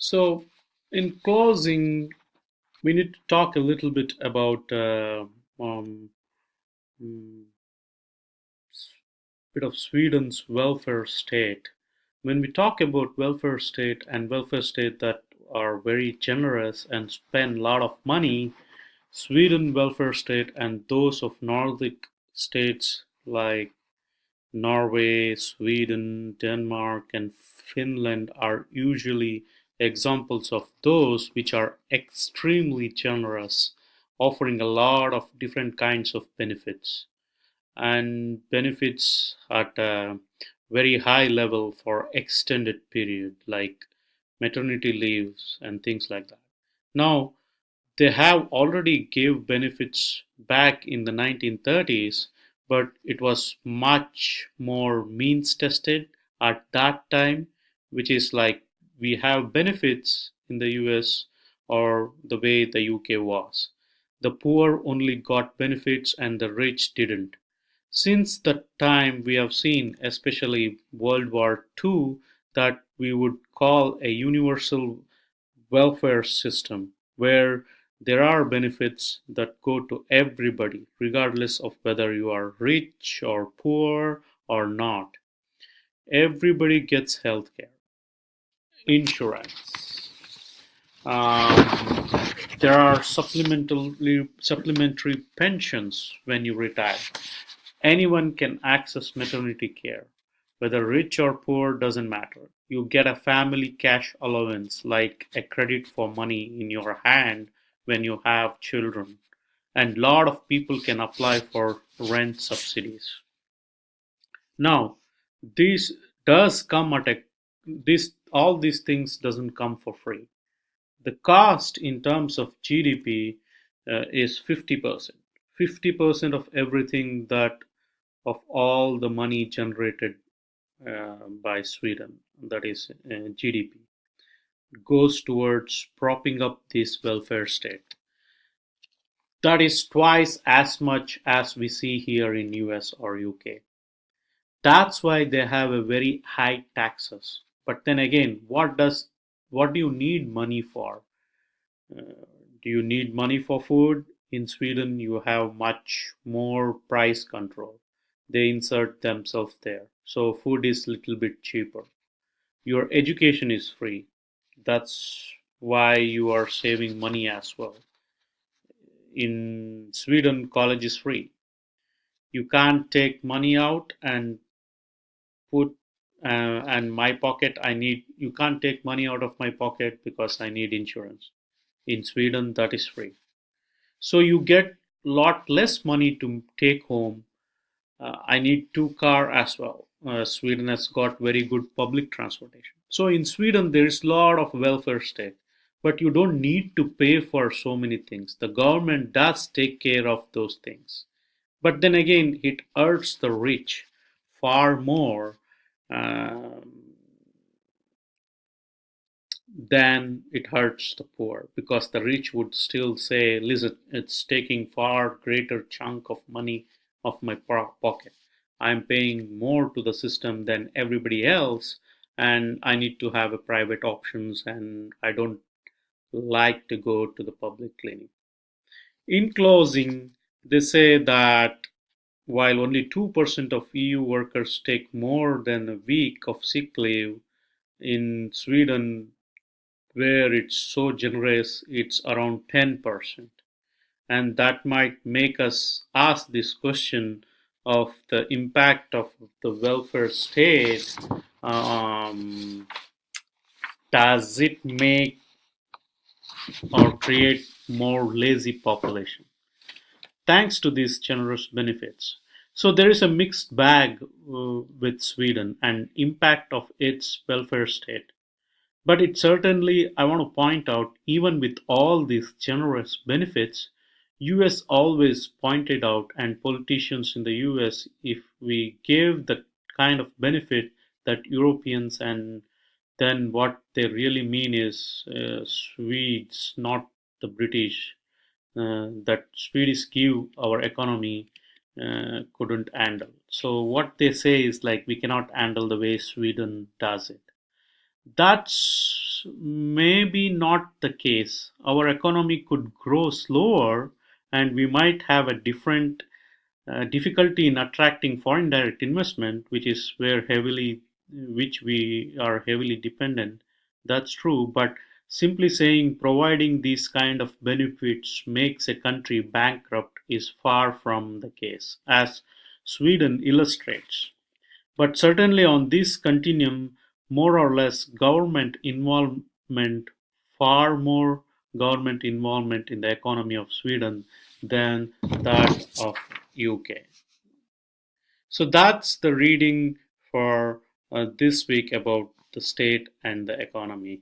So, in closing, we need to talk a little bit about um, mm, bit of Sweden's welfare state. When we talk about welfare state and welfare state that are very generous and spend a lot of money, Sweden welfare state and those of Nordic states like Norway, Sweden, Denmark, and Finland are usually examples of those which are extremely generous, offering a lot of different kinds of benefits and benefits at a very high level for extended period like maternity leaves and things like that. Now, they have already gave benefits back in the 1930s, but it was much more means tested at that time, which is like we have benefits in the US or the way the UK was. The poor only got benefits and the rich didn't. Since that time, we have seen, especially World War II, that we would call a universal welfare system where there are benefits that go to everybody, regardless of whether you are rich or poor or not. Everybody gets healthcare, insurance. Um, there are supplementary pensions when you retire. Anyone can access maternity care. Whether rich or poor doesn't matter. You get a family cash allowance like a credit for money in your hand when you have children. And a lot of people can apply for rent subsidies. Now, this does come at a this all these things doesn't come for free. The cost in terms of GDP is 50%. 50% of everything that of all the money generated by Sweden, that is GDP, goes towards propping up this welfare state. That is twice as much as we see here in US or UK. That's why they have a very high taxes. But then again, what do you need money for? Uh, do you need money for food? In Sweden, you have much more price control. They insert themselves there. So food is little bit cheaper. Your education is free. That's why you are saving money as well. In Sweden, college is free. You can't take money out and put and my pocket. I need. You can't take money out of my pocket because I need insurance. In Sweden, that is free. So you get lot less money to take home. I need two car as well. Sweden has got very good public transportation. So in Sweden there is a lot of welfare state, but you don't need to pay for so many things. The government does take care of those things, but then again it hurts the rich far more um, than it hurts the poor, because the rich would still say, listen, it's taking far greater chunk of money of my pocket. I'm paying more to the system than everybody else, and I need to have a private options, and I don't like to go to the public clinic. In closing, they say that while only 2% of EU workers take more than a week of sick leave, in Sweden where it's so generous, it's around 10%. And that might make us ask this question of the impact of the welfare state. Um, does it make or create more lazy population? Thanks to these generous benefits. So there is a mixed bag with Sweden and impact of its welfare state. But it certainly, I want to point out, even with all these generous benefits, US always pointed out, and politicians in the US, if we give the kind of benefit that Europeans, and then what they really mean is Swedes, not the British, that Swedes give our economy couldn't handle. So what they say is like we cannot handle the way Sweden does it. That's that's maybe not the case. Our economy could grow slower, and we might have a different difficulty in attracting foreign direct investment, which we are heavily dependent. That's true, but simply saying providing these kind of benefits makes a country bankrupt is far from the case, as Sweden illustrates. But certainly on this continuum, more or less government involvement, far more government involvement in the economy of Sweden than that of UK. So that's the reading for this week about the state and the economy.